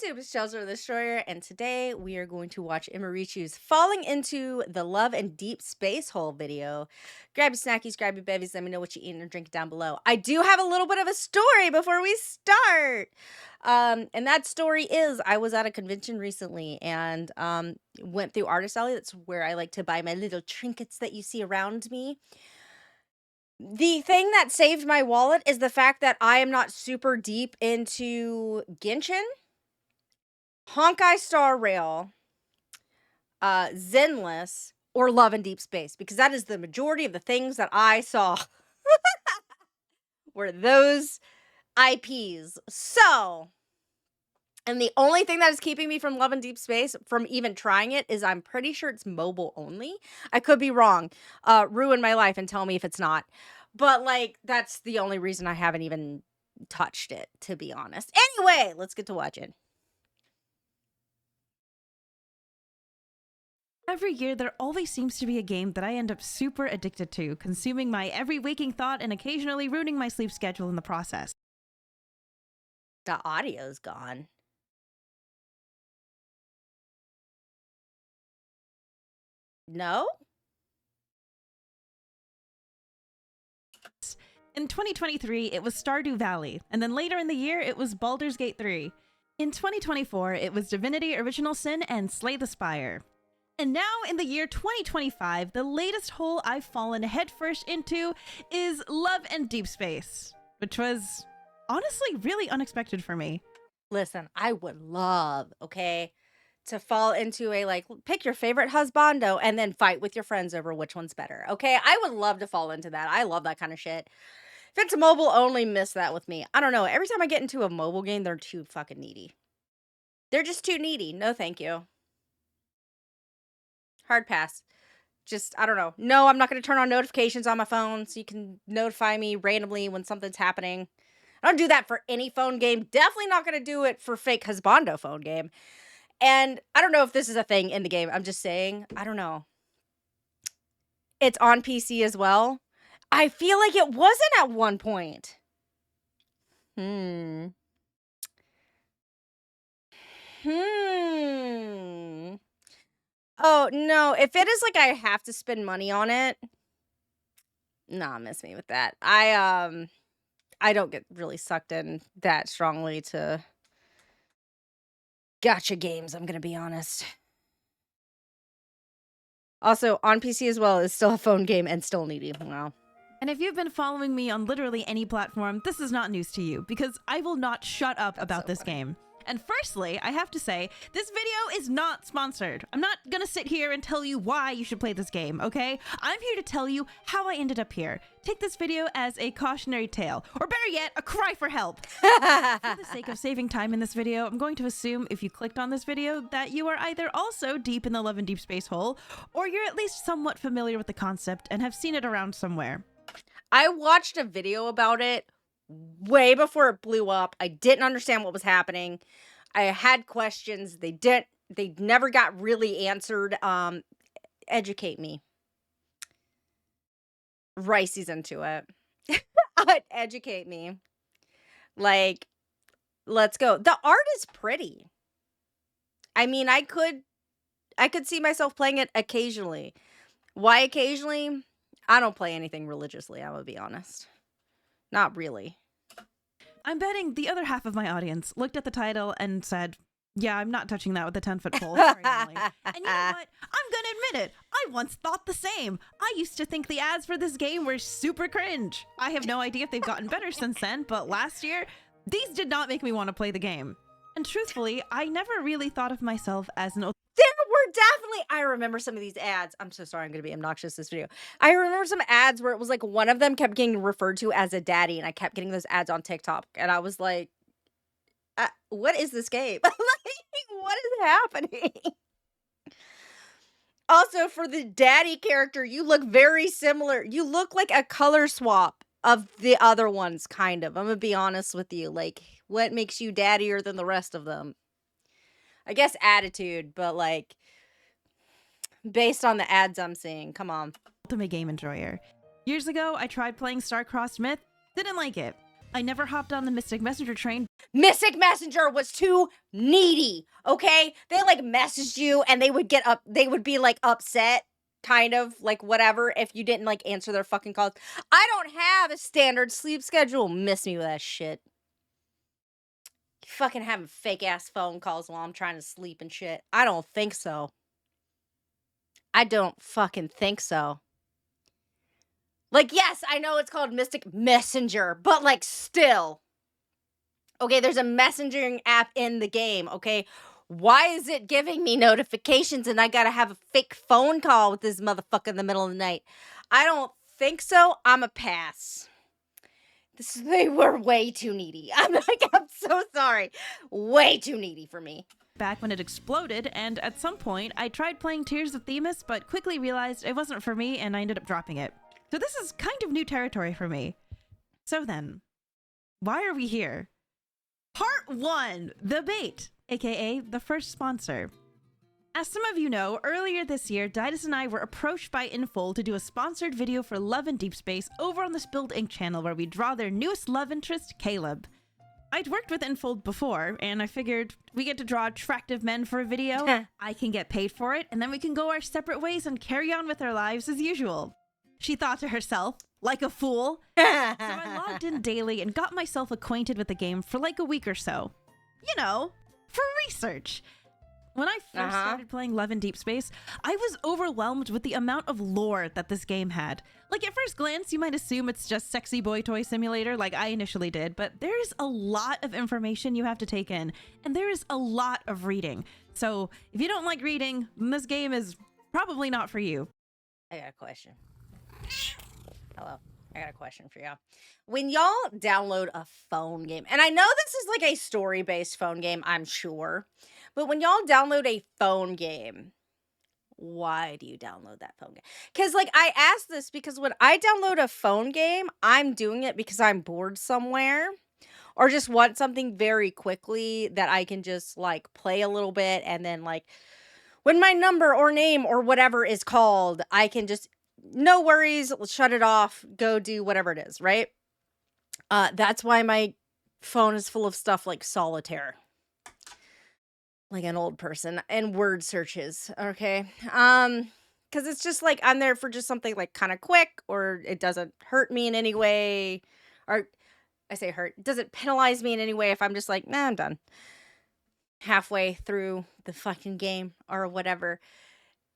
YouTube? It's Shelter the Destroyer, and today we are going to watch Emirichu's Falling into the Love and Deep Space Hole video. Grab your snackies, grab your bevies, let me know what you're eating or drinking down below. I do have a little bit of a story before we start. And that story is I was at a convention recently and went through Artist Alley. That's where I like to buy my little trinkets that you see around me. The thing that saved my wallet is the fact that I am not super deep into Genshin, Honkai Star Rail, Zenless, or Love and Deep Space, because that is the majority of the things that I saw were those IPs. So, and the only thing that is keeping me from Love and Deep Space from even trying it is I'm pretty sure it's mobile only. I could be wrong. Ruin my life and tell me if it's not. But like, that's the only reason I haven't even touched it, to be honest. Anyway, let's get to watching. Every year, there always seems to be a game that I end up super addicted to, consuming my every waking thought and occasionally ruining my sleep schedule in the process. The audio's gone. No? In 2023, it was Stardew Valley, and then later in the year, it was Baldur's Gate 3. In 2024, it was Divinity Original Sin and Slay the Spire. And now, in the year 2025, the latest hole I've fallen headfirst into is Love and Deep Space, which was honestly really unexpected for me. Listen, I would love, okay, to fall into a, like, pick your favorite husbando and then fight with your friends over which one's better, okay? I would love to fall into that. I love that kind of shit. If it's mobile only, miss that with me. I don't know. Every time I get into a mobile game, they're too fucking needy. They're just too needy. No, thank you. Hard pass. Just, I don't know. No, I'm not going to turn on notifications on my phone so you can notify me randomly when something's happening. I don't do that for any phone game. Definitely not going to do it for fake husbando phone game. And I don't know if this is a thing in the game. I'm just saying, I don't know. It's on PC as well. I feel like it wasn't at one point. Oh, no. If it is like I have to spend money on it, nah, miss me with that. I don't get really sucked in that strongly to gacha games, I'm gonna be honest. Also, on PC as well is still a phone game and still needy. Wow. And if you've been following me on literally any platform, this is not news to you, because I will not shut up about this game. And firstly, I have to say, this video is not sponsored. I'm not gonna sit here and tell you why you should play this game, okay? I'm here to tell you how I ended up here. Take this video as a cautionary tale, or better yet, a cry for help. For the sake of saving time in this video, I'm going to assume if you clicked on this video that you are either also deep in the Love and Deep Space hole, or you're at least somewhat familiar with the concept and have seen it around somewhere. I watched a video about it way before it blew up. I didn't understand what was happening. I had questions. They never got really answered. Educate me. Ricey's into it. Educate me. Like, let's go. The art is pretty. I mean, I could see myself playing it occasionally. Why occasionally? I don't play anything religiously, I'm gonna be honest. Not really. I'm betting the other half of my audience looked at the title and said, yeah, I'm not touching that with a 10-foot pole. Sorry, Emily. And you know what? I'm gonna admit it. I once thought the same. I used to think the ads for this game were super cringe. I have no idea if they've gotten better since then, but last year, these did not make me want to play the game. And truthfully, I never really thought of myself as an... There were definitely, I remember some of these ads. I'm so sorry, I'm going to be obnoxious this video. I remember some ads where it was like one of them kept getting referred to as a daddy, and I kept getting those ads on TikTok, and I was like, what is this game? Like, what is happening? Also, for the daddy character, you look very similar. You look like a color swap of the other ones, kind of. I'm going to be honest with you. Like, what makes you daddier than the rest of them? I guess attitude, but like, based on the ads I'm seeing, come on. Ultimate game enjoyer. Years ago, I tried playing Star-Crossed Myth, didn't like it. I never hopped on the Mystic Messenger train. Mystic Messenger was too needy, okay? They like messaged you and they would be like upset, kind of like whatever, if you didn't like answer their fucking calls. I don't have a standard sleep schedule. Miss me with that shit. You fucking having fake ass phone calls while I'm trying to sleep and shit. I don't think so. I don't fucking think so. Like, yes, I know it's called Mystic Messenger, but like still. Okay, there's a messaging app in the game, okay? Why is it giving me notifications and I gotta have a fake phone call with this motherfucker in the middle of the night? I don't think so. I'm a pass. They were way too needy. I'm so sorry. Way too needy for me. Back when it exploded, and at some point, I tried playing Tears of Themis, but quickly realized it wasn't for me, and I ended up dropping it. So this is kind of new territory for me. So then, why are we here? Part 1, The Bait, aka the first sponsor. As some of you know, earlier this year, Didus and I were approached by Infold to do a sponsored video for Love and Deepspace over on the Spilled Ink channel where we draw their newest love interest, Caleb. I'd worked with Infold before, and I figured we get to draw attractive men for a video, I can get paid for it, and then we can go our separate ways and carry on with our lives as usual. She thought to herself, like a fool. So I logged in daily and got myself acquainted with the game for like a week or so. You know, for research. When I first started playing Love and Deepspace, I was overwhelmed with the amount of lore that this game had. Like, at first glance, you might assume it's just sexy boy toy simulator like I initially did, but there's a lot of information you have to take in, and there is a lot of reading. So if you don't like reading, then this game is probably not for you. I got a question. Hello. I got a question for y'all. When y'all download a phone game, and I know this is like a story-based phone game, I'm sure, but when y'all download a phone game, why do you download that phone game? Because, like, I ask this because when I download a phone game, I'm doing it because I'm bored somewhere or just want something very quickly that I can just, like, play a little bit and then, like, when my number or name or whatever is called, I can just, no worries, shut it off, go do whatever it is, right? That's why my phone is full of stuff like solitaire. Like an old person, and word searches, okay? Because it's just like I'm there for just something like kind of quick, or it doesn't hurt me in any way, or I say hurt, it doesn't penalize me in any way if I'm just like, nah, I'm done. Halfway through the fucking game or whatever.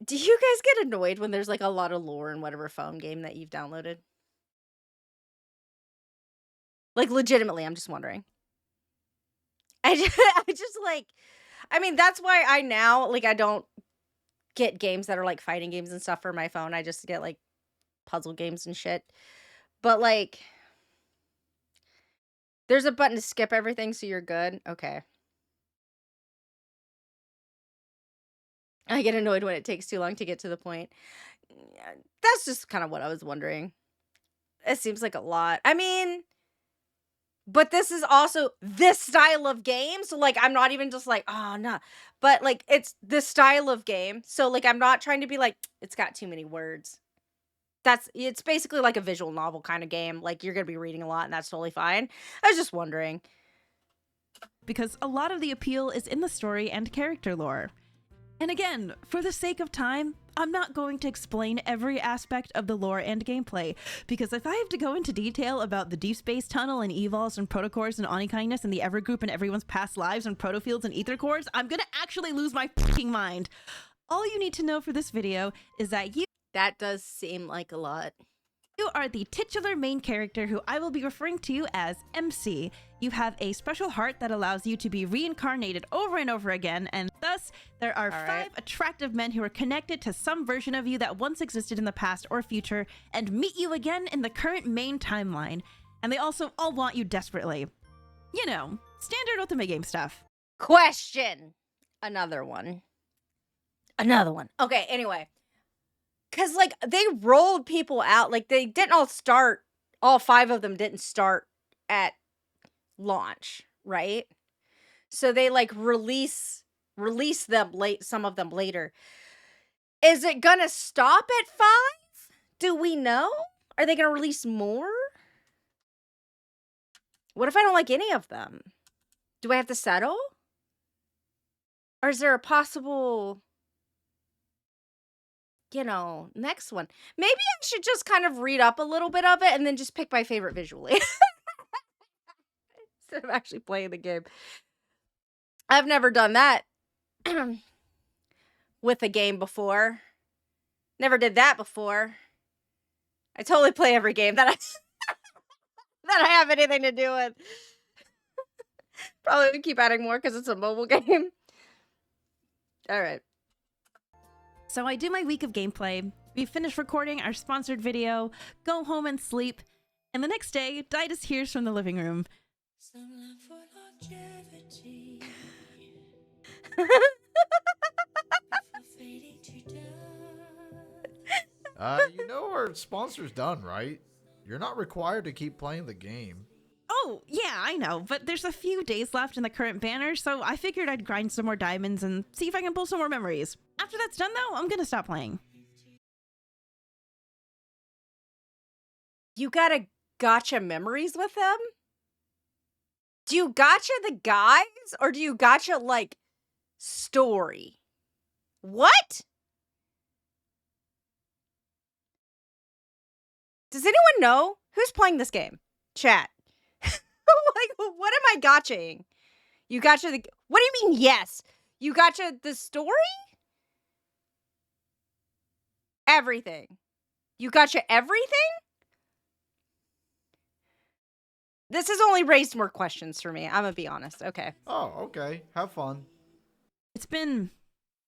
Do you guys get annoyed when there's like a lot of lore in whatever phone game that you've downloaded? Like legitimately, I'm just wondering. I just like, I mean, that's why I now, like, I don't get games that are like fighting games and stuff for my phone. I just get like puzzle games and shit. But like, there's a button to skip everything, so you're good. Okay. I get annoyed when it takes too long to get to the point. Yeah, that's just kind of what I was wondering. It seems like a lot. I mean, but this is also this style of game. So like, I'm not even just like, oh, no. But like, it's this style of game. So like, I'm not trying to be like, it's got too many words. It's basically like a visual novel kind of game. Like, you're going to be reading a lot and that's totally fine. I was just wondering. Because a lot of the appeal is in the story and character lore. And again, for the sake of time, I'm not going to explain every aspect of the lore and gameplay, because if I have to go into detail about the Deepspace Tunnel and Evols and Protocores and Onikindness and the Evergroup and everyone's past lives and Protofields and Ethercores, I'm gonna actually lose my fucking mind. All you need to know for this video is that That does seem like a lot. You are the titular main character who I will be referring to you as MC. You have a special heart that allows you to be reincarnated over and over again, and thus there are 5 attractive men who are connected to some version of you that once existed in the past or future and meet you again in the current main timeline. And they also all want you desperately. You know, standard Ultimate Game stuff. Question. Another one. Okay, anyway. Because, like, they rolled people out. Like, they didn't all 5 of them didn't start at launch, right? So they, like, release them some of them later. Is it gonna stop at 5? Do we know? Are they gonna release more? What if I don't like any of them? Do I have to settle? Or is there a possible, next one? Maybe I should just kind of read up a little bit of it and then just pick my favorite visually instead of actually playing the game. I've never done that with a game before. Never did that before. I totally play every game that I have anything to do with. Probably keep adding more because it's a mobile game. All right. So I do my week of gameplay. We finish recording our sponsored video, go home and sleep, and the next day, Didas hears from the living room. Our sponsor's done, right? You're not required to keep playing the game. Oh, yeah, I know, but there's a few days left in the current banner, so I figured I'd grind some more diamonds and see if I can pull some more memories. After that's done, though, I'm gonna stop playing. You gotta gotcha memories with them? Do you gotcha the guys, or do you gotcha, like, story? What? Does anyone know? Who's playing this game? Chat. Like, what am I gotchaing? You gotcha the... What do you mean, yes? You gotcha the story? Everything. You gotcha everything? This has only raised more questions for me. I'm gonna be honest. Okay. Oh, okay. Have fun. It's been,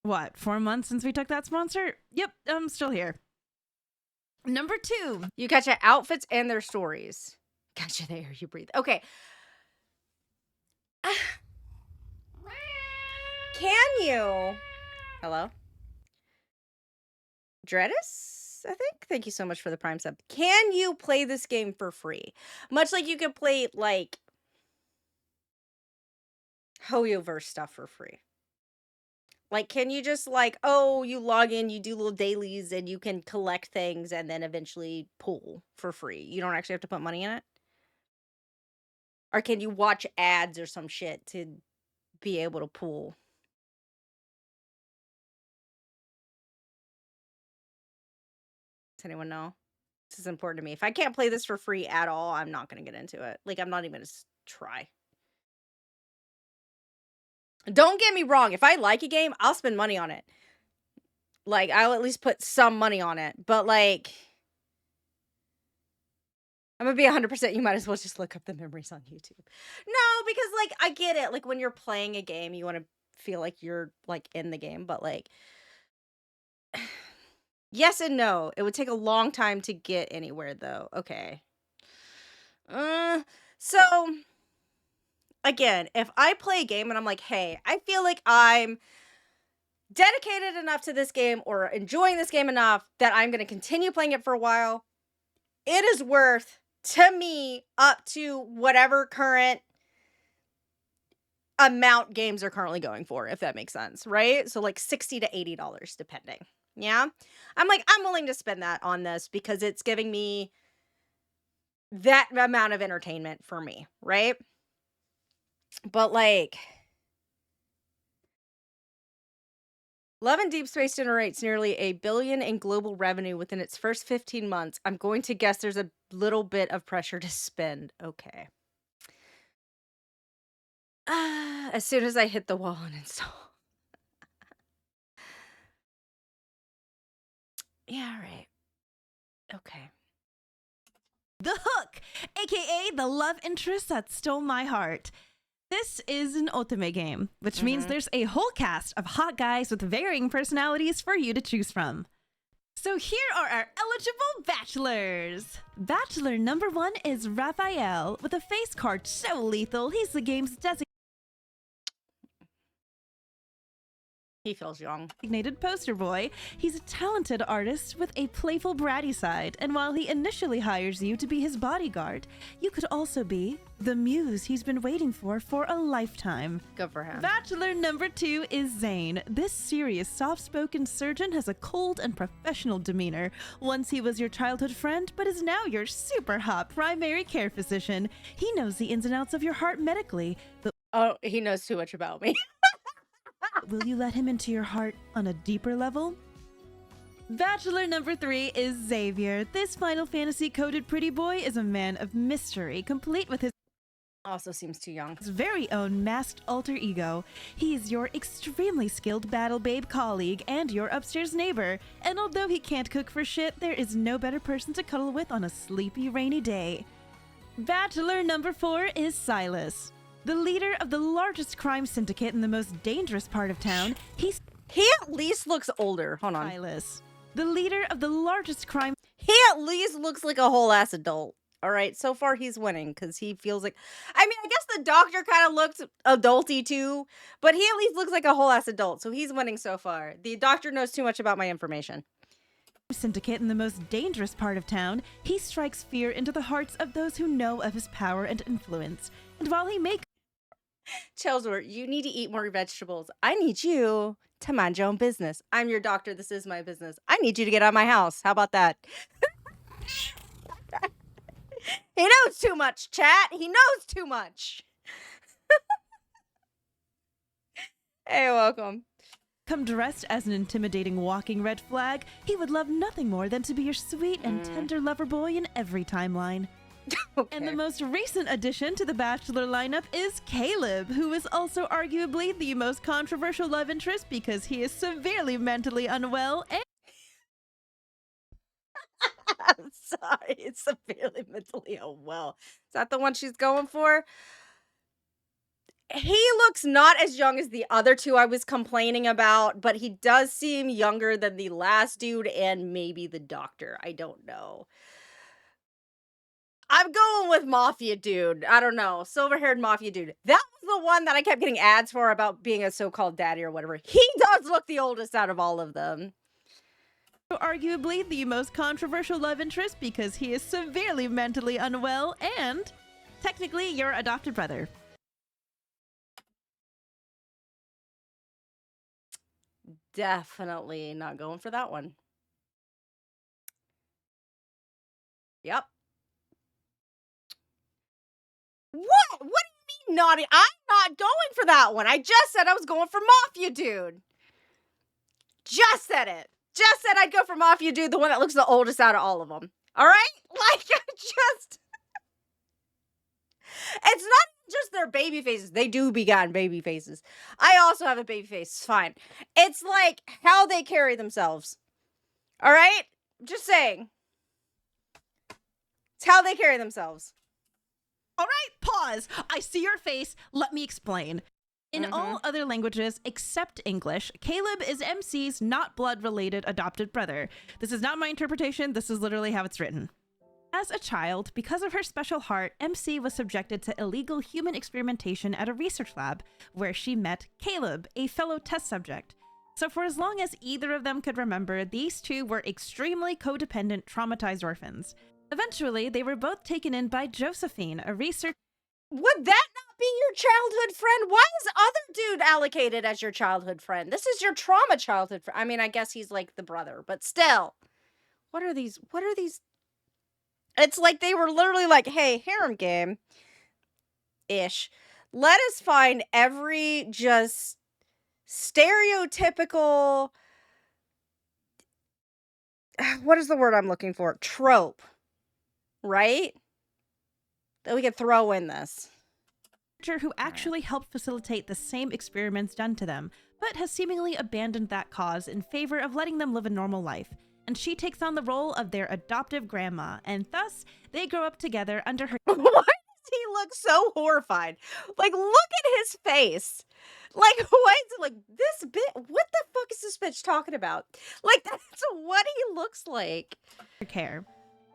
what, 4 months since we took that sponsor? Yep, I'm still here. Number 2. You gotcha outfits and their stories. Gotcha the air you breathe. Okay. Can you... Hello? Dreadis, I think? Thank you so much for the Prime sub. Can you play this game for free? Much like you could play, like, Hoyoverse stuff for free. Like, can you just, like, oh, you log in, you do little dailies, and you can collect things, and then eventually pull for free? You don't actually have to put money in it? Or can you watch ads or some shit to be able to pull? Does anyone know? This is important to me. If I can't play this for free at all, I'm not going to get into it. Like, I'm not even going to try. Don't get me wrong. If I like a game, I'll spend money on it. Like, I'll at least put some money on it. But, like, I'm going to be 100%. You might as well just look up the memories on YouTube. No, because, like, I get it. Like, when you're playing a game, you want to feel like you're, like, in the game. But, like, yes and no. It would take a long time to get anywhere, though. Okay. So, again, if I play a game and I'm like, hey, I feel like I'm dedicated enough to this game or enjoying this game enough that I'm going to continue playing it for a while, it is worth, to me, up to whatever current amount games are currently going for, if that makes sense, right? So, like, $60 to $80, depending. Yeah? I'm like, I'm willing to spend that on this because it's giving me that amount of entertainment for me, right? But, like, Love and Deepspace generates nearly $1 billion in global revenue within its first 15 months. I'm going to guess there's a little bit of pressure to spend. Okay. As soon as I hit the wall and install. Yeah, right. Okay. The Hook, aka the love interest that stole my heart. This is an otome game, which means there's a whole cast of hot guys with varying personalities for you to choose from. So here are our eligible bachelors. Bachelor number 1 is Raphael, with a face card so lethal, he's the game's He feels young. designated poster boy. He's a talented artist with a playful bratty side, and while he initially hires you to be his bodyguard, you could also be the muse he's been waiting for a lifetime. Good for him. Bachelor number 2 is Zane. This serious, soft-spoken surgeon has a cold and professional demeanor. Once he was your childhood friend, but is now your super hot primary care physician. He knows the ins and outs of your heart medically, but Oh, he knows too much about me. Will you let him into your heart on a deeper level? Bachelor number 3 is Xavier. This Final Fantasy coded pretty boy is a man of mystery, complete with his Also seems too young. very own masked alter ego. He's your extremely skilled battle babe colleague and your upstairs neighbor. And although he can't cook for shit, there is no better person to cuddle with on a sleepy rainy day. Bachelor number 4 is Silas. The leader of the largest crime syndicate in the most dangerous part of town, he's He at least looks older. Hold on. Silas. The leader of the largest crime He at least looks like a whole ass adult. All right, so far he's winning because he feels like. I mean, I guess the doctor kind of looks adulty too, but he at least looks like a whole ass adult, so he's winning so far. The doctor knows too much about my information. syndicate in the most dangerous part of town, he strikes fear into the hearts of those who know of his power and influence. And while he may Chelsworth, you need to eat more vegetables. I need you to mind your own business. I'm your doctor. This is my business. I need you to get out of my house. How about that? He knows too much, chat. He knows too much. Hey, welcome. come dressed as an intimidating walking red flag, he would love nothing more than to be your sweet and tender lover boy in every timeline. Okay. And the most recent addition to the Bachelor lineup is Caleb, who is also arguably the most controversial love interest because he is severely mentally unwell and I'm sorry, it's severely mentally unwell. Is that the one she's going for? He looks not as young as the other two I was complaining about, but he does seem younger than the last dude and maybe the doctor. I don't know. I'm going with Mafia Dude. I don't know. Silver-haired Mafia Dude. That was the one that I kept getting ads for about being a so-called daddy or whatever. He does look the oldest out of all of them. arguably the most controversial love interest because he is severely mentally unwell and technically your adopted brother. Definitely not going for that one. Yep. What? What do you mean naughty? I'm not going for that one. I just said I was going for Mafia Dude. Just said it. Just said I'd go for Mafia Dude, the one that looks the oldest out of all of them. All right? Like, just... It's not just their baby faces. They do begot baby faces. I also have a baby face. It's fine. It's like how they carry themselves. All right? Just saying. It's how they carry themselves. All right, pause. I see your face. Let me explain. In all other languages except English, Caleb is MC's not blood-related adopted brother. This is not my interpretation. This is literally how it's written. As a child, because of her special heart, MC was subjected to illegal human experimentation at a research lab, where she met Caleb, a fellow test subject. So for as long as either of them could remember, these two were extremely codependent, traumatized orphans. Eventually, they were both taken in by Josephine, a researcher. Would that not be your childhood friend? Why is other dude allocated as your childhood friend? This is your trauma childhood friend. I mean, I guess he's like the brother, but still. What are these? What are these? It's like they were literally like, hey, harem game ish. Let us find every just stereotypical, what is the word I'm looking for? Trope, right? That we could throw in this. Who actually helped facilitate the same experiments done to them, but has seemingly abandoned that cause in favor of letting them live a normal life. And she takes on the role of their adoptive grandma, and thus they grow up together under her. Why does he look so horrified? Like, look at his face. Like, why is it like this bit? What the fuck is this bitch talking about? Like, that's what he looks like. Care.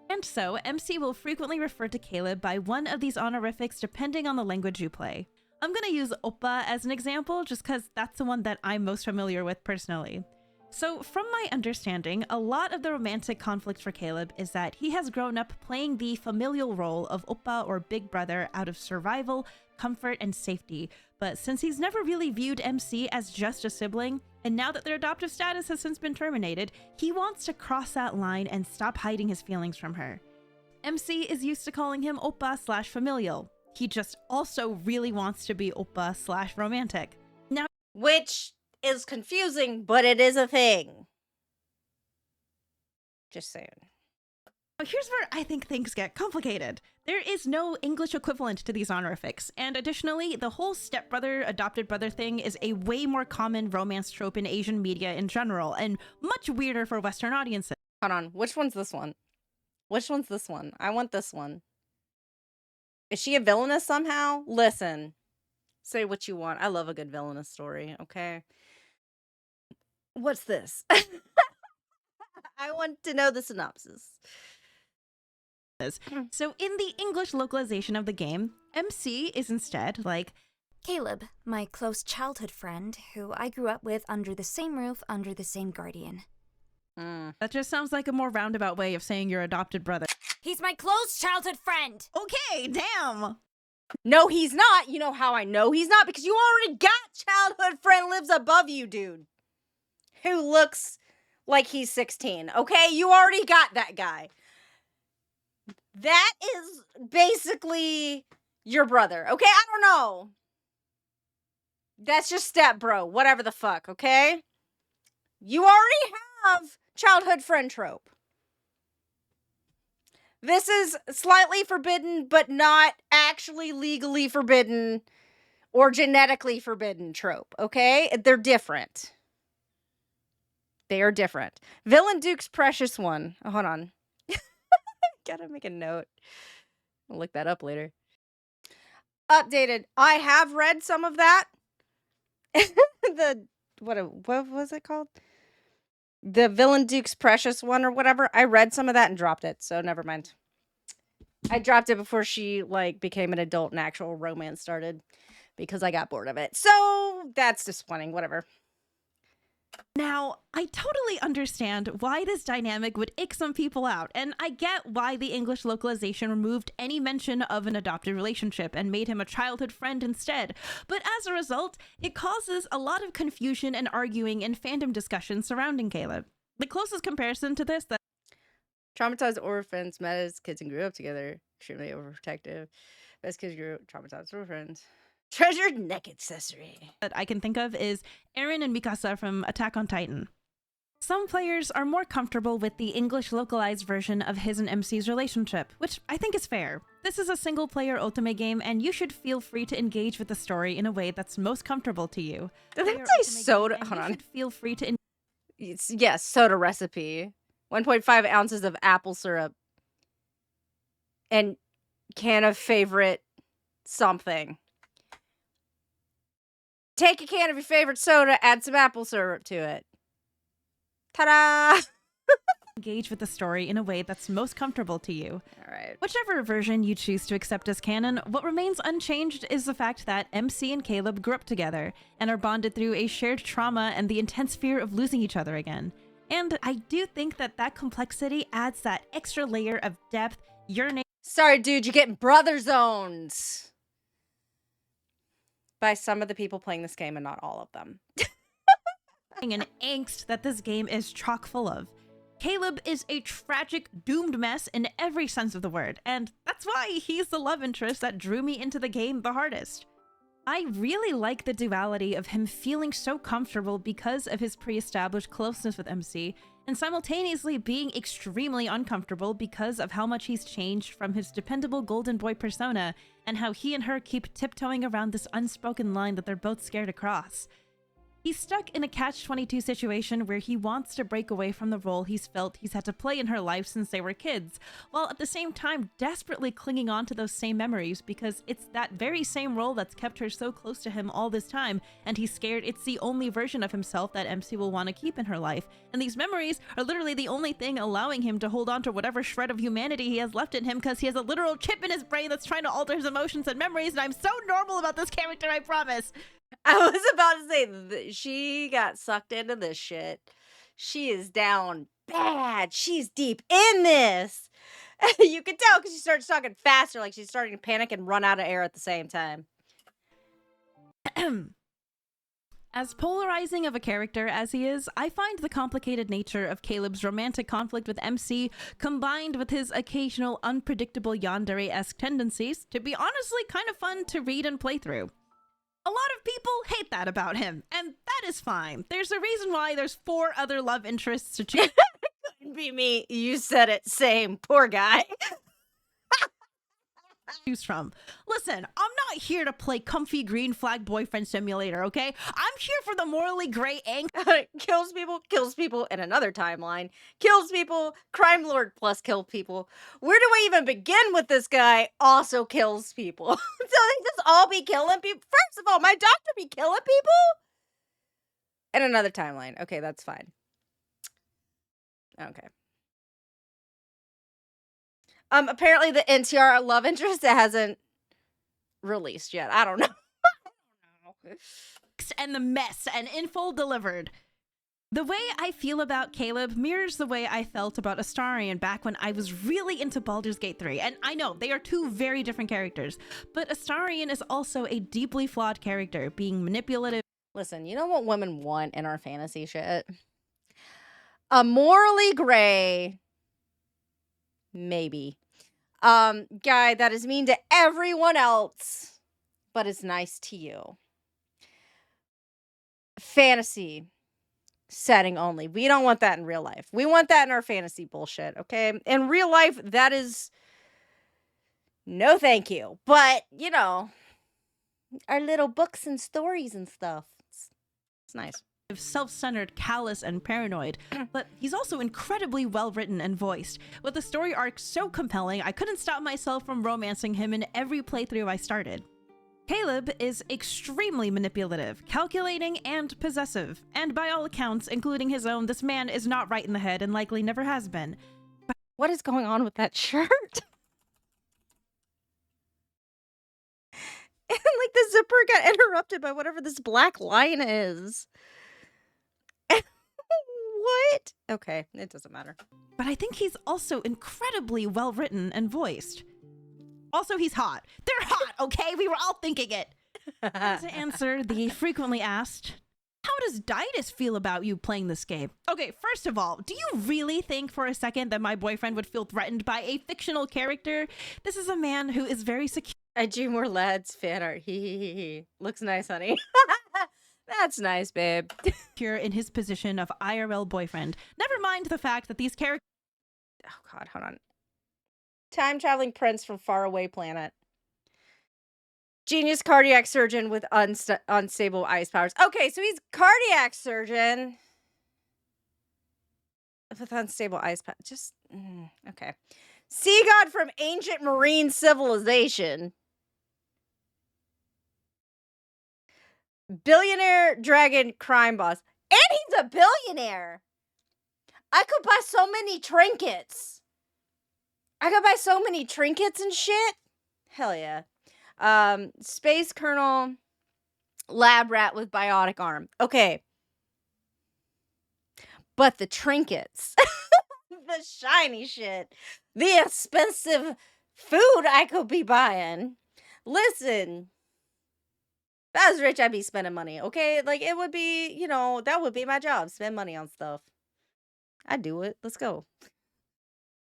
And so, MC will frequently refer to Caleb by one of these honorifics depending on the language you play. I'm gonna use Oppa as an example just because that's the one that I'm most familiar with personally. So, from my understanding, a lot of the romantic conflict for Caleb is that he has grown up playing the familial role of Oppa or Big Brother out of survival, comfort, and safety. But since he's never really viewed MC as just a sibling, and now that their adoptive status has since been terminated, he wants to cross that line and stop hiding his feelings from her. MC is used to calling him Oppa/familial. He just also really wants to be oppa/romantic. Now, Which is confusing, but it is a thing. Just saying. here's where I think things get complicated. There is no English equivalent to these honorifics, and additionally, the whole stepbrother, adopted brother thing is a way more common romance trope in Asian media in general, and much weirder for Western audiences. Hold on. Which one's this one? Which one's this one? I want this one. Is she a villainess somehow? Listen. Say what you want. I love a good villainous story, okay? What's this? I want to know the synopsis. So in the English localization of the game, MC is instead like, Caleb, my close childhood friend, who I grew up with under the same roof, under the same guardian. that just sounds like a more roundabout way of saying your adopted brother. He's my close childhood friend! Okay, damn! No, he's not. You know how I know he's not? Because you already got childhood friend lives above you, dude. Who looks like he's 16, okay? You already got that guy. That is basically your brother, okay? I don't know. That's just step bro, whatever the fuck, okay? You already have childhood friend trope. This is slightly forbidden, but not actually legally forbidden or genetically forbidden trope, okay? They're different. They are different. Villain Duke's Precious One. Oh, hold on. Gotta make a note. I'll look that up later. Updated. I have read some of that. What was it called? The Villain Duke's Precious One or whatever. I read some of that and dropped it, so never mind. I dropped it before she became an adult and actual romance started because I got bored of it. So that's disappointing. Whatever. Now, I totally understand why this dynamic would ick some people out, and I get why the English localization removed any mention of an adopted relationship and made him a childhood friend instead. But as a result, it causes a lot of confusion and arguing in fandom discussions surrounding Caleb. The closest comparison to this that Traumatized orphans met as kids and grew up together. Extremely overprotective. Best kids grew up traumatized orphans. Treasured neck accessory. I can think of is Eren and Mikasa from Attack on Titan. Some players are more comfortable with the English localized version of his and MC's relationship, which I think is fair. This is a single-player Otome game, and you should feel free to engage with the story in a way that's most comfortable to you. Did they Player say Otome soda? game, and Hold you on. should feel free to Yes, soda recipe. 1.5 ounces of apple syrup. And can of favorite something. Take a can of your favorite soda, add some apple syrup to it. Ta-da! engage with the story in a way that's most comfortable to you. All right. Whichever version you choose to accept as canon, what remains unchanged is the fact that MC and Caleb grew up together and are bonded through a shared trauma and the intense fear of losing each other again. And I do think that that complexity adds that extra layer of depth, yearning, Sorry, dude, you're getting brother zones by some of the people playing this game and not all of them. and angst that this game is chock full of. Caleb is a tragic, doomed mess in every sense of the word, and that's why he's the love interest that drew me into the game the hardest. I really like the duality of him feeling so comfortable because of his pre-established closeness with MC, and simultaneously being extremely uncomfortable because of how much he's changed from his dependable golden boy persona, and how he and her keep tiptoeing around this unspoken line that they're both scared to cross. He's stuck in a catch-22 situation where he wants to break away from the role he's felt he's had to play in her life since they were kids, while at the same time desperately clinging on to those same memories because it's that very same role that's kept her so close to him all this time, and he's scared it's the only version of himself that MC will want to keep in her life. And these memories are literally the only thing allowing him to hold on to whatever shred of humanity he has left in him because he has a literal chip in his brain that's trying to alter his emotions and memories, and I'm so normal about this character, I promise! I was about to say that she got sucked into this shit. She is down bad. She's deep in this. You can tell because she starts talking faster, like she's starting to panic and run out of air at the same time. As polarizing of a character as he is, I find the complicated nature of Caleb's romantic conflict with MC, combined with his occasional unpredictable yandere-esque tendencies, to be honestly kind of fun to read and play through. A lot of people hate that about him, and that is fine. There's a reason why there's 4 other love interests to choose. Couldn't be me. You said it. Same. Poor guy. From. Listen, I'm not here to play comfy green flag boyfriend simulator, okay? I'm here for the morally gray Kills people in another timeline. Kills people, crime lord plus kill people. Where do I even begin with this guy? Also kills people. So they just all be killing people? First of all, my doctor be killing people? In another timeline. Okay, that's fine. Okay. Apparently the NTR love interest that hasn't released yet. I don't know. and the mess and info delivered. The way I feel about Caleb mirrors the way I felt about Astarion back when I was really into Baldur's Gate 3. And I know, they are 2 very different characters, but Astarion is also a deeply flawed character, being manipulative. Listen, you know what women want in our fantasy shit? A morally gray, maybe, guy that is mean to everyone else, but is nice to you. Fantasy setting only. We don't want that in real life. We want that in our fantasy bullshit, okay? In real life, that is no thank you. But, you know, our little books and stories and stuff. It's nice. Self-centered, callous, and paranoid, but he's also incredibly well-written and voiced. With the story arc so compelling, I couldn't stop myself from romancing him in every playthrough I started. Caleb is extremely manipulative, calculating, and possessive, and by all accounts, including his own, this man is not right in the head and likely never has been. What is going on with that shirt? And like the zipper got interrupted by whatever this black line is. What? Okay, it doesn't matter. But I think he's also incredibly well-written and voiced. Also, he's hot. They're hot, okay? We were all thinking it. To answer the frequently asked, how does Didus feel about you playing this game? Okay, first of all, do you really think for a second that my boyfriend would feel threatened by a fictional character? This is a man who is very secure. I do more lads fan art. He. Looks nice, honey. That's nice, babe. In his position of IRL boyfriend. Never mind the fact that these characters... Oh, God, hold on. Time-traveling prince from faraway planet. Genius cardiac surgeon with unstable ice powers. Okay, so he's cardiac surgeon with unstable ice powers. Just, okay. Sea god from ancient marine civilization. Billionaire dragon crime boss. And he's a billionaire. I could buy so many trinkets. I could buy so many trinkets and shit. Hell yeah. Space Colonel lab rat with biotic arm. Okay. But the trinkets. The shiny shit. The expensive food I could be buying. Listen. If I was rich, I'd be spending money, okay? Like, it would be, you know, that would be my job. Spend money on stuff. I'd do it. Let's go.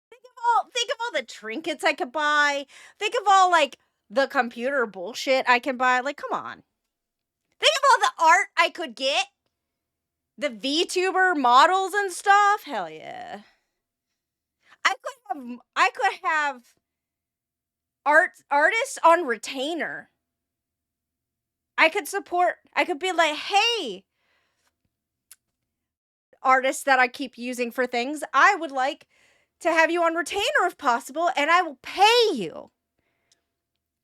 Think of all the trinkets I could buy. Think of all, like, the computer bullshit I can buy. Like, come on. Think of all the art I could get. The VTuber models and stuff. Hell yeah. I could have artists on retainer. I could be like, hey, artists that I keep using for things, I would like to have you on retainer if possible, and I will pay you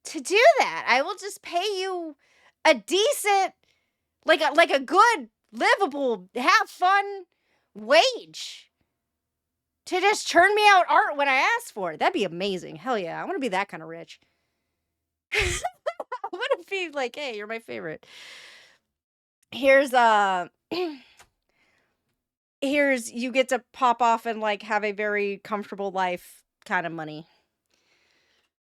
to do that. I will just pay you a decent, like a good, livable, have fun wage to just churn me out art when I ask for it. That'd be amazing. Hell yeah. I want to be that kind of rich. I want to be like, hey, you're my favorite. Here's you get to pop off and like have a very comfortable life kind of money.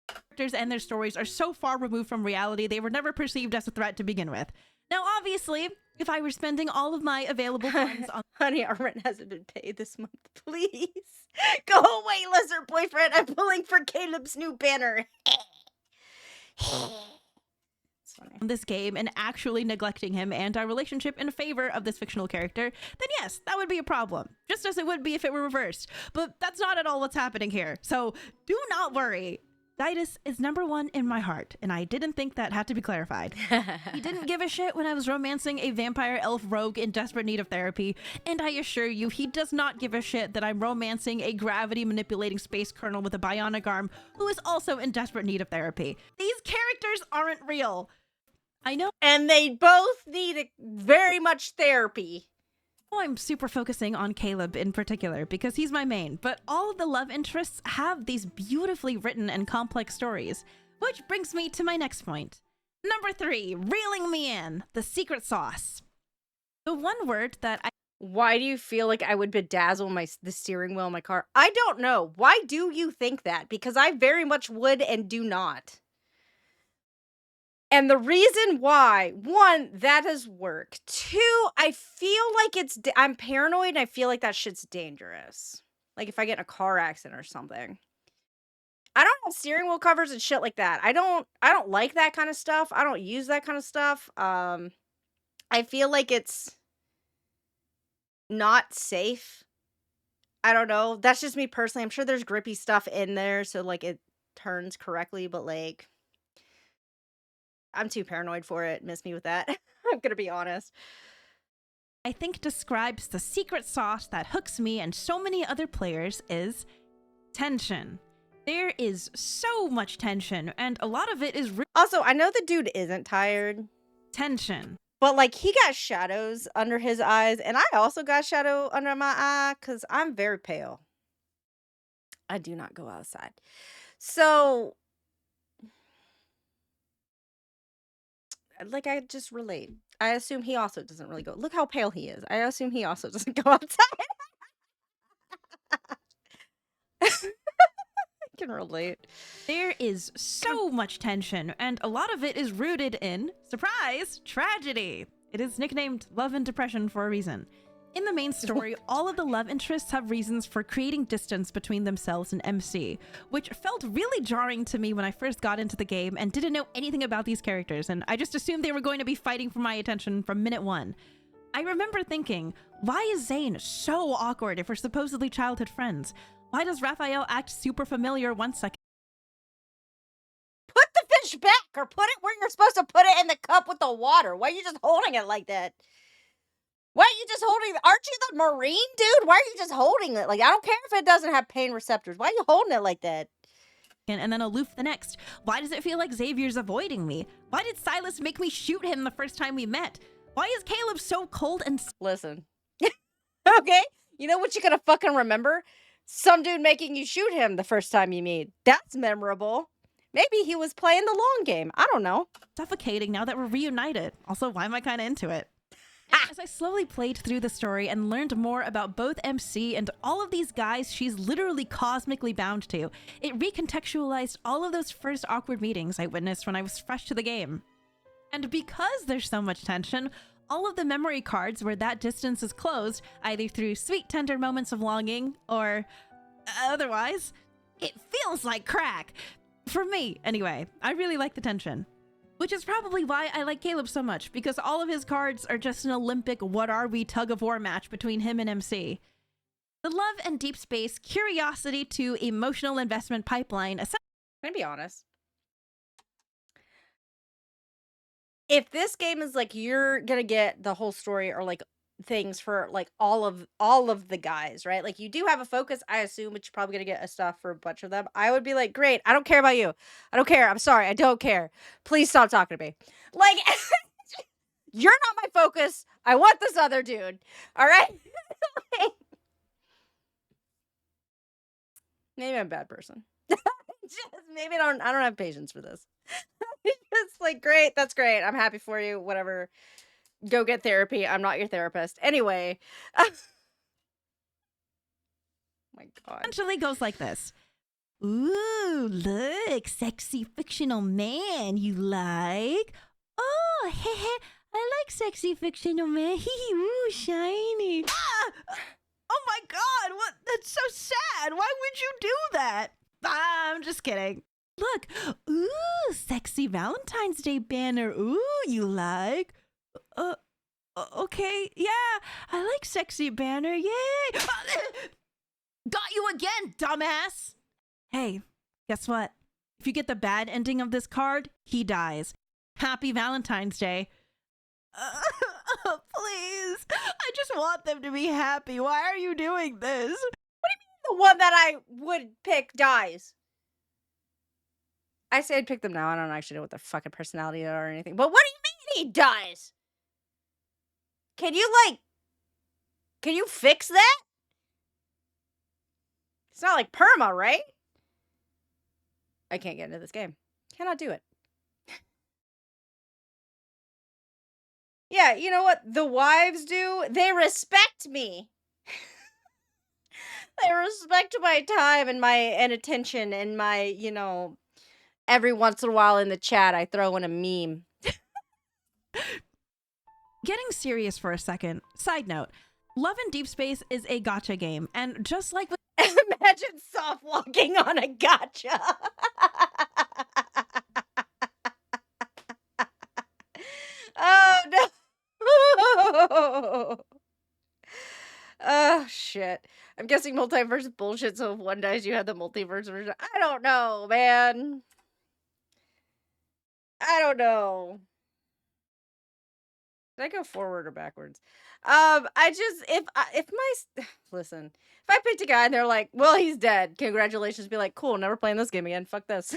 Characters and their stories are so far removed from reality, they were never perceived as a threat to begin with. Now, obviously, if I were spending all of my available funds on Honey, our rent hasn't been paid this month. Please. Go away, lizard boyfriend. I'm pulling for Caleb's new banner. It's funny. this game and actually neglecting him and our relationship in favor of this fictional character, then yes, that would be a problem. Just as it would be if it were reversed. But that's not at all what's happening here. So do not worry. Titus is number one in my heart, and I didn't think that had to be clarified. He didn't give a shit when I was romancing a vampire elf rogue in desperate need of therapy, and I assure you, he does not give a shit that I'm romancing a gravity-manipulating space colonel with a bionic arm who is also in desperate need of therapy. These characters aren't real. I know And they both need very much therapy. I'm super focusing on Caleb in particular because he's my main, but all of the love interests have these beautifully written and complex stories, which brings me to my next point. Number 3, reeling me in, the secret sauce. The one word that I Why do you feel like I would bedazzle the steering wheel in my car? I don't know. Why do you think that? Because I very much would and do not. And the reason why, 1, that is work. 2, I feel like I'm paranoid and I feel like that shit's dangerous. Like if I get in a car accident or something. I don't have steering wheel covers and shit like that. I don't like that kind of stuff. I don't use that kind of stuff. I feel like it's not safe. I don't know. That's just me personally. I'm sure there's grippy stuff in there so like it turns correctly, but like I'm too paranoid for it. Miss me with that. I'm gonna be honest. think describes the secret sauce that hooks me and so many other players is tension. There is so much tension, and a lot of it is Also, I know the dude isn't tired, tension. but like he got shadows under his eyes, and I also got shadow under my eye because I'm very pale. I do not go outside. So like I just relate. I assume he also doesn't really go. Look how pale he is. I assume he also doesn't go outside. I can relate. There is so much tension, and a lot of it is rooted in, surprise, tragedy. It is nicknamed Love and Depression for a reason. In the main story, all of the love interests have reasons for creating distance between themselves and MC, which felt really jarring to me when I first got into the game and didn't know anything about these characters, and I just assumed they were going to be fighting for my attention from minute 1. I remember thinking, why is Zane so awkward if we're supposedly childhood friends? Why does Raphael act super familiar 1 second? Put the fish back or put it where you're supposed to put it in the cup with the water. Why are you just holding it like that? Why are you just holding it? Aren't you the Marine, dude? Why are you just holding it? Like, I don't care if it doesn't have pain receptors. Why are you holding it like that? And then aloof the next. Why does it feel like Xavier's avoiding me? Why did Silas make me shoot him the first time we met? Why is Caleb so cold and... Listen. Okay? You know what you gotta fucking remember? Some dude making you shoot him the first time you meet. That's memorable. Maybe he was playing the long game. I don't know. suffocating now that we're reunited. Also, why am I kind of into it? As I slowly played through the story and learned more about both MC and all of these guys she's literally cosmically bound to, it recontextualized all of those first awkward meetings I witnessed when I was fresh to the game. And because there's so much tension, all of the memory cards where that distance is closed, either through sweet tender moments of longing or otherwise, it feels like crack. For me, anyway. I really like the tension. Which is probably why I like Caleb so much, because all of his cards are just an Olympic what-are-we tug-of-war match between him and MC. The love and deep space, curiosity to emotional investment pipeline... I'm gonna be honest. If this game is like you're gonna get the whole story or like things for like all of the guys, right? Like you do have a focus, I assume, but you're probably gonna get a stuff for a bunch of them. I would be like, great, I don't care about you. I don't care. I'm sorry, I don't care. Please stop talking to me. Like you're not my focus. I want this other dude. All right? Maybe I'm a bad person. Maybe I don't have patience for this. It's like, great, that's great. I'm happy for you. Whatever. Go get therapy. I'm not your therapist. Anyway. My God. Essentially goes like this. Ooh, look, sexy fictional man you like. Oh, I like sexy fictional man. Ooh, shiny. Ah! Oh my god, what? That's so sad. Why would you do that? I'm just kidding. Look, ooh, sexy Valentine's Day banner. Ooh, you like? Uh, okay, yeah, I like sexy banner. Yay! Got you again, dumbass. Hey, guess what? If you get the bad ending of this card, he dies. Happy Valentine's Day. Please, I just want them to be happy. Why are you doing this? The one that I would pick dies. I say I'd pick them now. I don't actually know what their fucking personality are or anything. But what do you mean he dies? Can you fix that? It's not like perma, right? I can't get into this game. Cannot do it. Yeah, you know what the wives do? They respect me. They respect my time and attention and my, every once in a while in the chat I throw in a meme. Getting serious for a second, side note, Love in Deepspace is a gacha game, and just like with Imagine soft walking on a gacha. Oh no. Oh shit. I'm guessing multiverse is bullshit, so if one dies you have the multiverse version. I don't know, man. I don't know. Did I go forward or backwards? I just if my listen, if I picked a guy and they're like, well, he's dead. Congratulations, be like, cool, never playing this game again. Fuck this.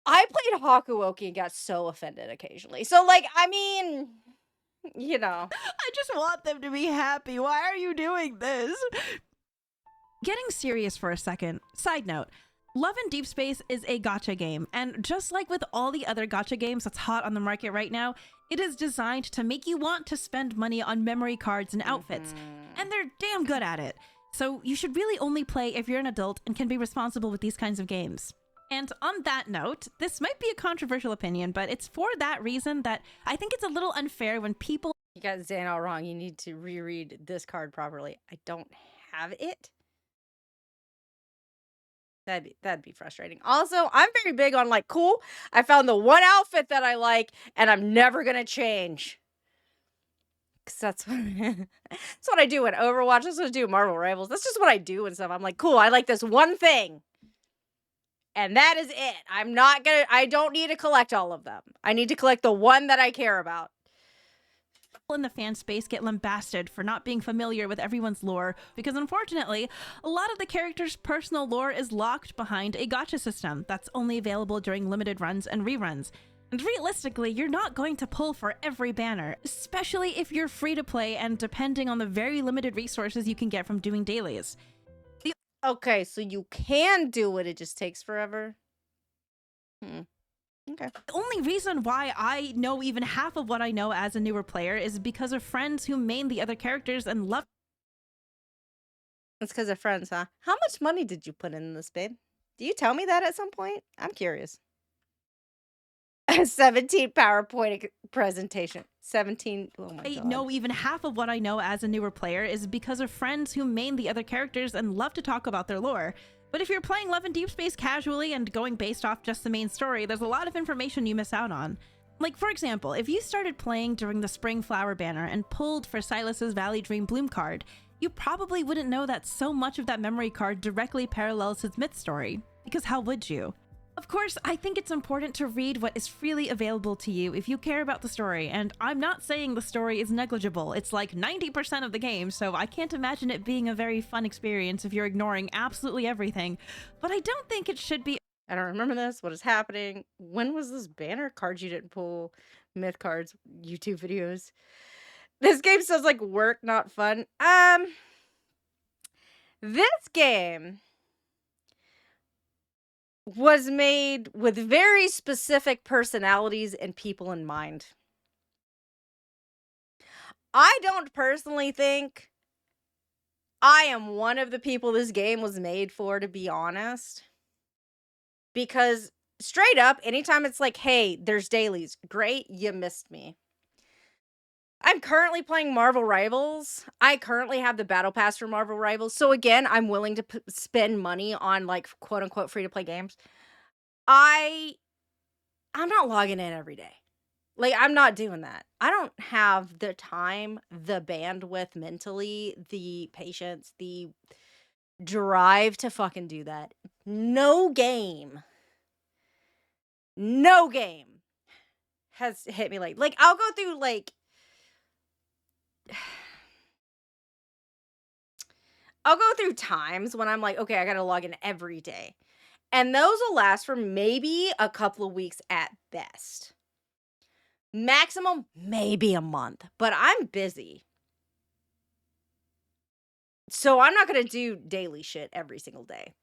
I played Hakuoki and got so offended occasionally. So like, I mean, I just want them to be happy. Why are you doing this? Getting serious for a second, side note, Love in Deepspace is a gacha game, and just like with all the other gacha games that's hot on the market right now, it is designed to make you want to spend money on memory cards and outfits, and they're damn good at it. So you should really only play if you're an adult and can be responsible with these kinds of games. And on that note, this might be a controversial opinion, but it's for that reason that I think it's a little unfair when people— You got Zan all wrong. You need to reread this card properly. I don't have it. That'd be frustrating. Also, I'm very big on like, cool, I found the one outfit that I like and I'm never gonna change. Cause that's what I do in Overwatch. That's what I do in Marvel Rivals. That's just what I do and stuff. I'm like, cool, I like this one thing. And that is it. I don't need to collect all of them. I need to collect the one that I care about. in the fan space get lambasted for not being familiar with everyone's lore, because unfortunately, a lot of the characters' personal lore is locked behind a gacha system that's only available during limited runs and reruns. And realistically, you're not going to pull for every banner, especially if you're free to play and depending on the very limited resources you can get from doing dailies. Okay, so you can do it, it just takes forever. Okay. The only reason why I know even half of what I know as a newer player is because of friends who main the other characters and love. It's because of friends, huh? How much money did you put in this, babe? Do you tell me that at some point? I'm curious. 17 PowerPoint presentation. 17. Oh my God. I know even half of what I know as a newer player is because of friends who main the other characters and love to talk about their lore. But if you're playing Love in Deepspace casually and going based off just the main story, there's a lot of information you miss out on. Like, for example, if you started playing during the Spring Flower banner and pulled for Silas's Valley Dream Bloom card, you probably wouldn't know that so much of that memory card directly parallels his myth story, because how would you? Of course, I think it's important to read what is freely available to you if you care about the story, and I'm not saying the story is negligible. It's like 90% of the game, so I can't imagine it being a very fun experience if you're ignoring absolutely everything, but I don't think it should be— I don't remember this. What is happening? When was this banner? Cards you didn't pull. Myth cards. YouTube videos. This game sounds like work, not fun. This game was made with very specific personalities and people in mind. I don't personally think I am one of the people this game was made for, to be honest. Because straight up, anytime it's like, hey, there's dailies, great, you missed me. I'm currently playing Marvel Rivals. I currently have the battle pass for Marvel Rivals. So again, I'm willing to spend money on like quote unquote free to play games. I'm not logging in every day. Like, I'm not doing that. I don't have the time, the bandwidth mentally, the patience, the drive to fucking do that. No game has hit me like I'll go through like I'll go through times when I'm like, okay, I gotta log in every day. And those will last for maybe a couple of weeks at best. Maximum, maybe a month. But I'm busy. So I'm not gonna do daily shit every single day.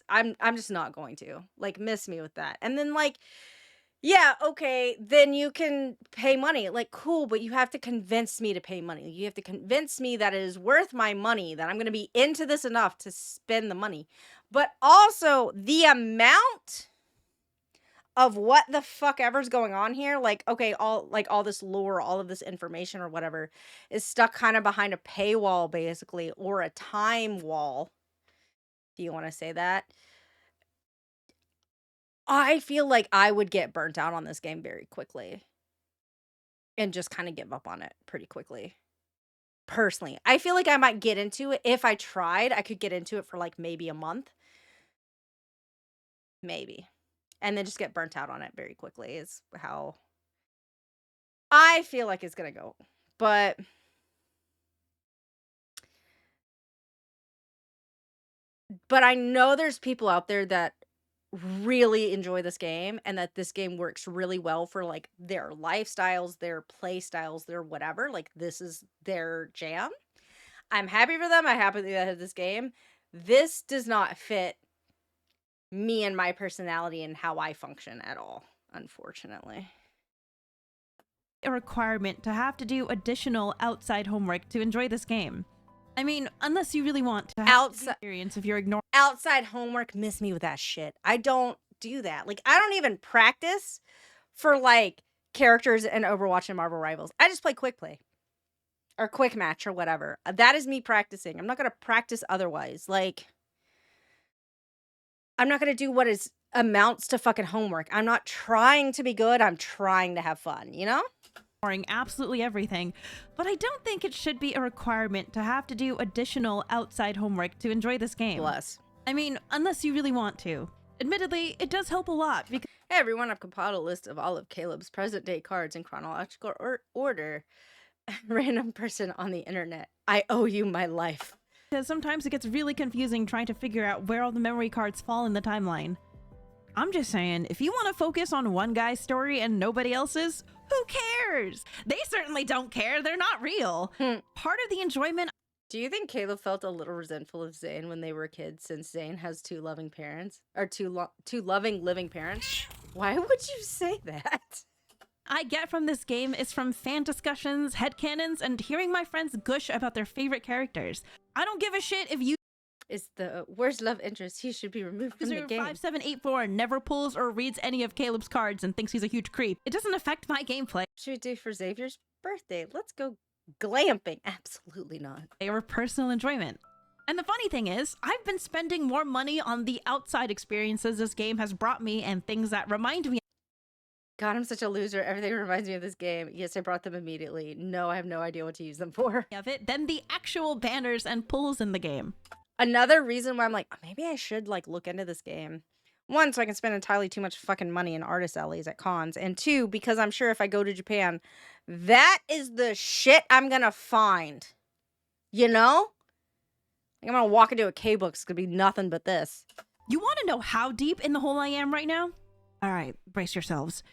I'm just not going to. Like, miss me with that. And then like, yeah, okay, then you can pay money. Like, cool, but you have to convince me to pay money. You have to convince me that it is worth my money, that I'm going to be into this enough to spend the money. But also, the amount of what the fuck ever's going on here, like, okay, all this lore, all of this information or whatever is stuck kind of behind a paywall, basically, or a time wall, if you want to say that. I feel like I would get burnt out on this game very quickly and just kind of give up on it pretty quickly. Personally, I feel like I might get into it if I tried. I could get into it for like maybe a month, maybe, and then just get burnt out on it very quickly is how I feel like it's gonna go. But I know there's people out there that really enjoy this game and that this game works really well for like their lifestyles, their play styles, their whatever. Like, this is their jam. I'm happy for them. I'm happy that they have this game. This does not fit me and my personality and how I function at all, unfortunately. A requirement to have to do additional outside homework to enjoy this game. I mean, unless you really want to have the experience if you're ignoring outside homework, miss me with that shit. I don't do that. Like, I don't even practice for like characters in Overwatch and Marvel Rivals. I just play quick play or quick match or whatever. That is me practicing. I'm not going to practice otherwise. Like, I'm not going to do what is amounts to fucking homework. I'm not trying to be good. I'm trying to have fun, you know? absolutely everything, but I don't think it should be a requirement to have to do additional outside homework to enjoy this game. Bless. I mean, unless you really want to. Admittedly, it does help a lot because hey everyone, I've compiled a list of all of Caleb's present day cards in chronological order. Random person on the internet. I owe you my life. sometimes it gets really confusing trying to figure out where all the memory cards fall in the timeline. I'm just saying, if you want to focus on one guy's story and nobody else's, who cares? They certainly don't care. They're not real. Part of the enjoyment. Do you think Caleb felt a little resentful of Zane when they were kids, since Zane has two loving parents? Or two loving living parents? Why would you say that? I get from this game is from fan discussions, headcanons, and hearing my friends gush about their favorite characters. I don't give a shit if you Is the worst love interest. He should be removed from the game. 5784 never pulls or reads any of Caleb's cards and thinks he's a huge creep. It doesn't affect my gameplay. Should we do for Xavier's birthday? Let's go glamping. Absolutely not. Or personal enjoyment. And the funny thing is, I've been spending more money on the outside experiences this game has brought me and things that remind me. God, I'm such a loser. Everything reminds me of this game. Yes, I brought them immediately. No, I have no idea what to use them for. Of it than the actual banners and pulls in the game. Another reason why I'm like, maybe I should like look into this game. One, so I can spend entirely too much fucking money in artist alleys at cons. And two, because I'm sure if I go to Japan, that is the shit I'm gonna find. You know? Like, I'm gonna walk into a K-Books. It's gonna be nothing but this. You want to know how deep in the hole I am right now? All right, brace yourselves.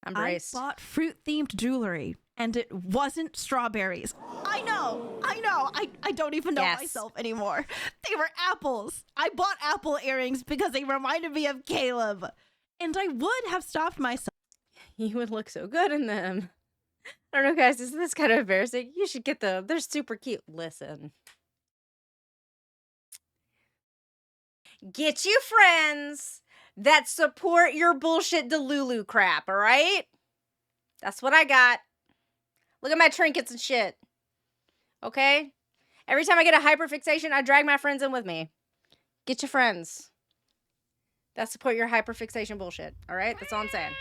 I'm braced. I bought fruit-themed jewelry, and it wasn't strawberries. I know. I don't even know myself anymore. They were apples. I bought apple earrings because they reminded me of Caleb. And I would have stopped myself. You would look so good in them. I don't know, guys. Isn't this kind of embarrassing? You should get them. They're super cute. Listen. Get you friends. that support your bullshit Delulu crap, all right? That's what I got. Look at my trinkets and shit. Okay? Every time I get a hyperfixation, I drag my friends in with me. Get your friends that support your hyperfixation bullshit, all right? That's all I'm saying.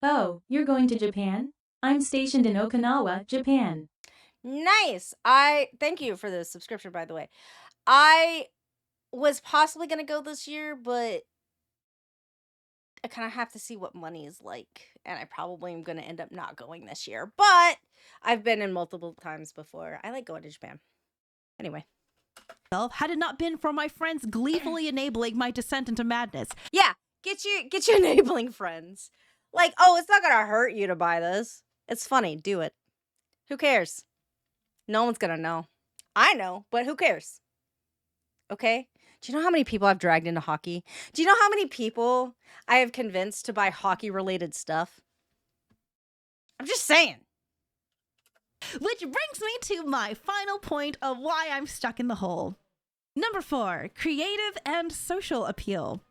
Oh, you're going to Japan? I'm stationed in Okinawa, Japan. Nice. I thank you for the subscription, by the way. I was possibly going to go this year, but I kind of have to see what money is like, and I probably am going to end up not going this year. But I've been in multiple times before. I like going to Japan. Anyway. Had it not been for my friends gleefully enabling my descent into madness. Yeah, get your enabling friends. Like, oh, it's not gonna hurt you to buy this. It's funny, do it. Who cares? No one's gonna know. I know, but who cares? Okay? Do you know how many people I've dragged into hockey? Do you know how many people I have convinced to buy hockey-related stuff? I'm just saying. Which brings me to my final point of why I'm stuck in the hole. Number 4, creative and social appeal.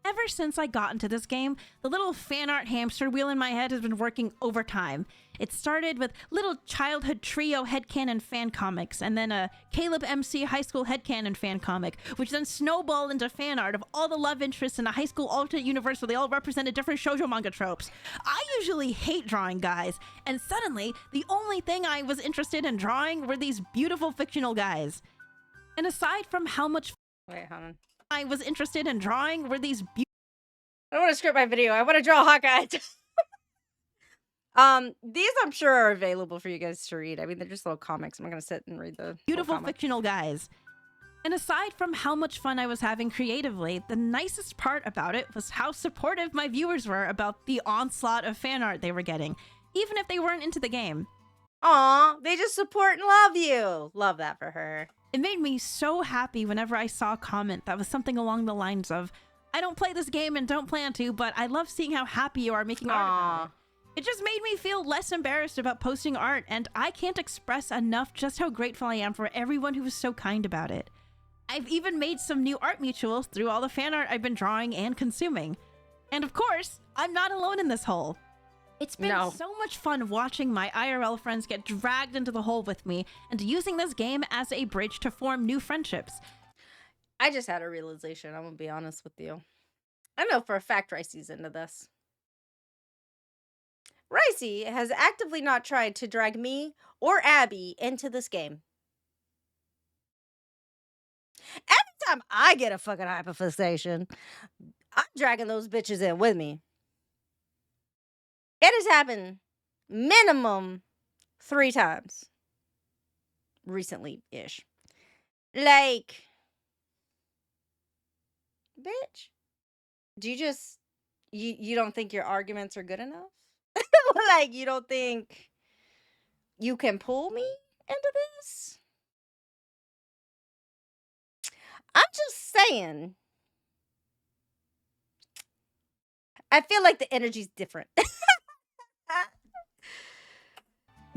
Ever since I got into this game, the little fan art hamster wheel in my head has been working overtime. It started with little childhood trio headcanon fan comics, and then a Caleb MC high school headcanon fan comic, which then snowballed into fan art of all the love interests in a high school alternate universe where they all represented different shoujo manga tropes. I usually hate drawing, guys, and suddenly the only thing I was interested in drawing were these beautiful fictional guys. And aside from how much Wait, hold on. I was interested in drawing were these I don't want to script my video. I want to draw Hawkeye. These I'm sure are available for you guys to read. I mean, they're just little comics. I'm not gonna sit and read the beautiful fictional guys. And aside from how much fun I was having creatively, the nicest part about it was how supportive my viewers were about the onslaught of fan art they were getting, even if they weren't into the game. Aw, they just support and love you. Love that for her. It made me so happy whenever I saw a comment that was something along the lines of, I don't play this game and don't plan to, but I love seeing how happy you are making art about it. It just made me feel less embarrassed about posting art, and I can't express enough just how grateful I am for everyone who was so kind about it. I've even made some new art mutuals through all the fan art I've been drawing and consuming. And of course, I'm not alone in this hole. It's been so much fun watching my IRL friends get dragged into the hole with me and using this game as a bridge to form new friendships. I just had a realization. I'm gonna be honest with you. I know for a fact Ricey's into this. Ricey has actively not tried to drag me or Abby into this game. Every time I get a fucking hyperfixation, I'm dragging those bitches in with me. It has happened minimum 3 times. Recently-ish. Like, bitch, do you just, you don't think your arguments are good enough? Like, you don't think you can pull me into this? I'm just saying. I feel like the energy's different.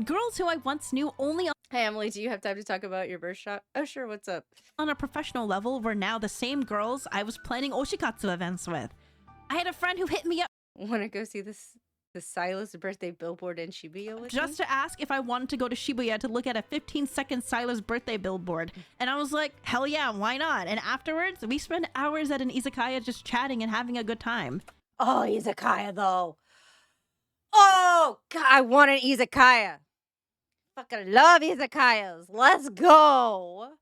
Girls who I once knew only Hey, Emily, do you have time to talk about your birth shot? Oh, sure, what's up? on a professional level were now the same girls I was planning oshikatsu events with. I had a friend who hit me up Want to go see the Silas birthday billboard in Shibuya with just me? to ask if I wanted to go to Shibuya to look at a 15-second Silas birthday billboard. And I was like, hell yeah, why not? And afterwards, we spent hours at an izakaya just chatting and having a good time. Oh, izakaya, though. Oh, God, I want an izakaya. Fucking love izakayas. Let's go.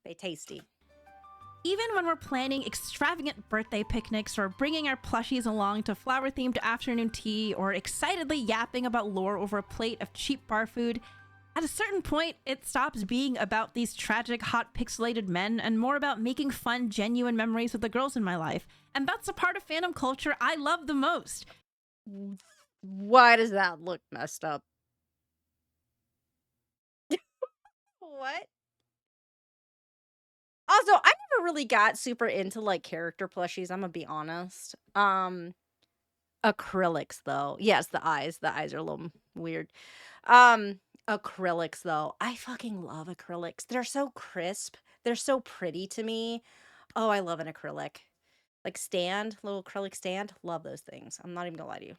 They tasty. Even when we're planning extravagant birthday picnics or bringing our plushies along to flower-themed afternoon tea or excitedly yapping about lore over a plate of cheap bar food, at a certain point, it stops being about these tragic, hot, pixelated men and more about making fun, genuine memories with the girls in my life. And that's a part of fandom culture I love the most. Why does that look messed up? What? Also, I never really got super into like character plushies, I'm gonna be honest. Acrylics though. Yes, the eyes. The eyes are a little weird. Acrylics though. I fucking love acrylics. They're so crisp. They're so pretty to me. Oh, I love an acrylic. Like stand, little acrylic stand. Love those things. I'm not even gonna lie to you.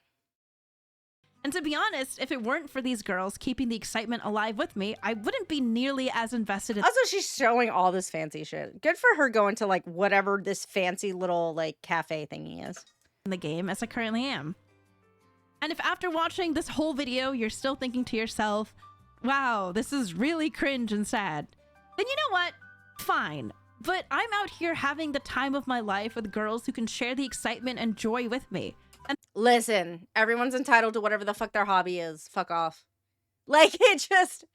And to be honest, if it weren't for these girls keeping the excitement alive with me, I wouldn't be nearly as invested in Also, she's showing all this fancy shit. Good for her going to like whatever this fancy little like cafe thingy is. the game as I currently am. And if after watching this whole video, you're still thinking to yourself, wow, this is really cringe and sad, then you know what? Fine. But I'm out here having the time of my life with girls who can share the excitement and joy with me. And Listen, everyone's entitled to whatever the fuck their hobby is. Fuck off. Like, it just,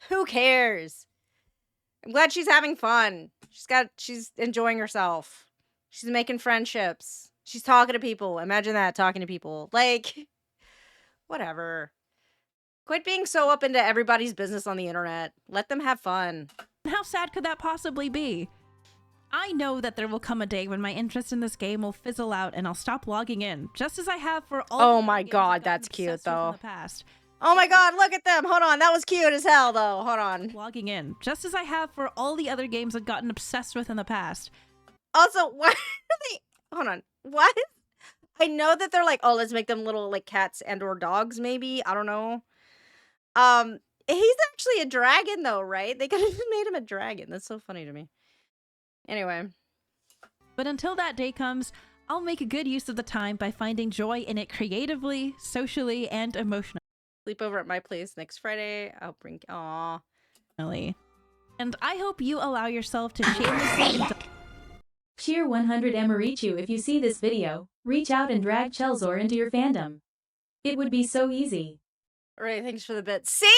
who cares? I'm glad she's having fun. She's enjoying herself. She's making friendships. She's talking to people. Imagine that, talking to people. Like, whatever. Quit being so up into everybody's business on the internet. Let them have fun. how sad could that possibly be? I know that there will come a day when my interest in this game will fizzle out and I'll stop logging in, just as I have for all Oh the my other games I've God, gotten that's cute, obsessed with in though. the past. Oh my God, look at them. Hold on. That was cute as hell, though. Hold on. Logging in, just as I have for all the other games I've gotten obsessed with in the past. Also, why are they... Hold on. What? I know that they're like, oh, let's make them little like cats and or dogs, maybe. I don't know. He's actually a dragon, though, right? They could have made him a dragon. That's so funny to me. Anyway. But until that day comes, I'll make a good use of the time by finding joy in it creatively, socially, and emotionally. Sleep over at my place next Friday. I'll bring... Aw. And I hope you allow yourself to shamelessly Cheer 100 Emirichu if you see this video. Reach out and drag Chelzor into your fandom. It would be so easy. Ray, thanks for the bit. See?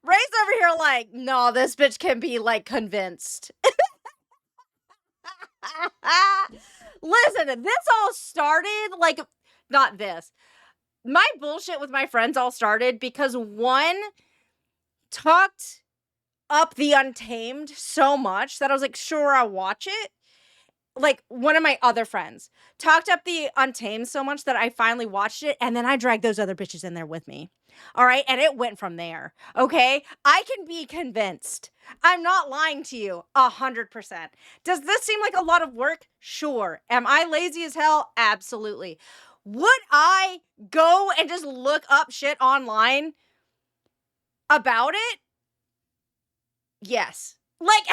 Ray's over here like, no, this bitch can be like convinced. Listen, this all started like, not this. My bullshit with my friends all started because one talked up the Untamed so much that I was like, sure, I'll watch it. Like, one of my other friends talked up the Untamed so much that I finally watched it, and then I dragged those other bitches in there with me. All right? And it went from there. Okay? I can be convinced. I'm not lying to you 100%. Does this seem like a lot of work? Sure. Am I lazy as hell? Absolutely. Would I go and just look up shit online about it? Yes. Like...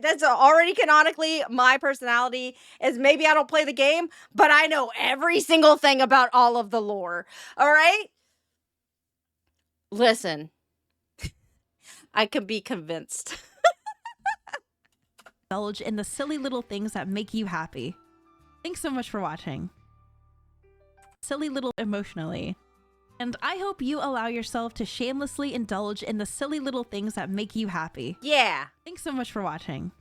That's already canonically my personality is maybe I don't play the game, but I know every single thing about all of the lore. All right? Listen, I could be convinced. indulge in the silly little things that make you happy. Thanks so much for watching. Silly little emotionally. And I hope you allow yourself to shamelessly indulge in the silly little things that make you happy. Yeah. Thanks so much for watching.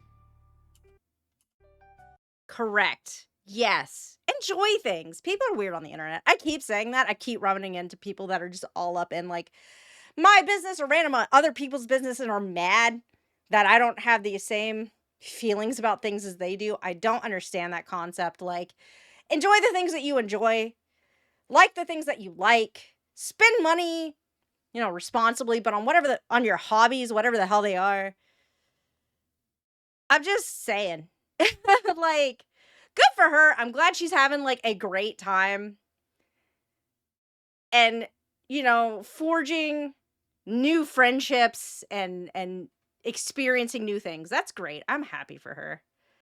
Correct. Yes. Enjoy things. People are weird on the internet. I keep saying that. I keep running into people that are just all up in like my business or random other people's business and are mad that I don't have the same feelings about things as they do. I don't understand that concept. Like, enjoy the things that you enjoy. Like the things that you like. Spend money, you know, responsibly, but on on your hobbies, whatever the hell they are. I'm just saying. Like, good for her. I'm glad she's having like a great time. And, you know, forging new friendships and experiencing new things. That's great. I'm happy for her.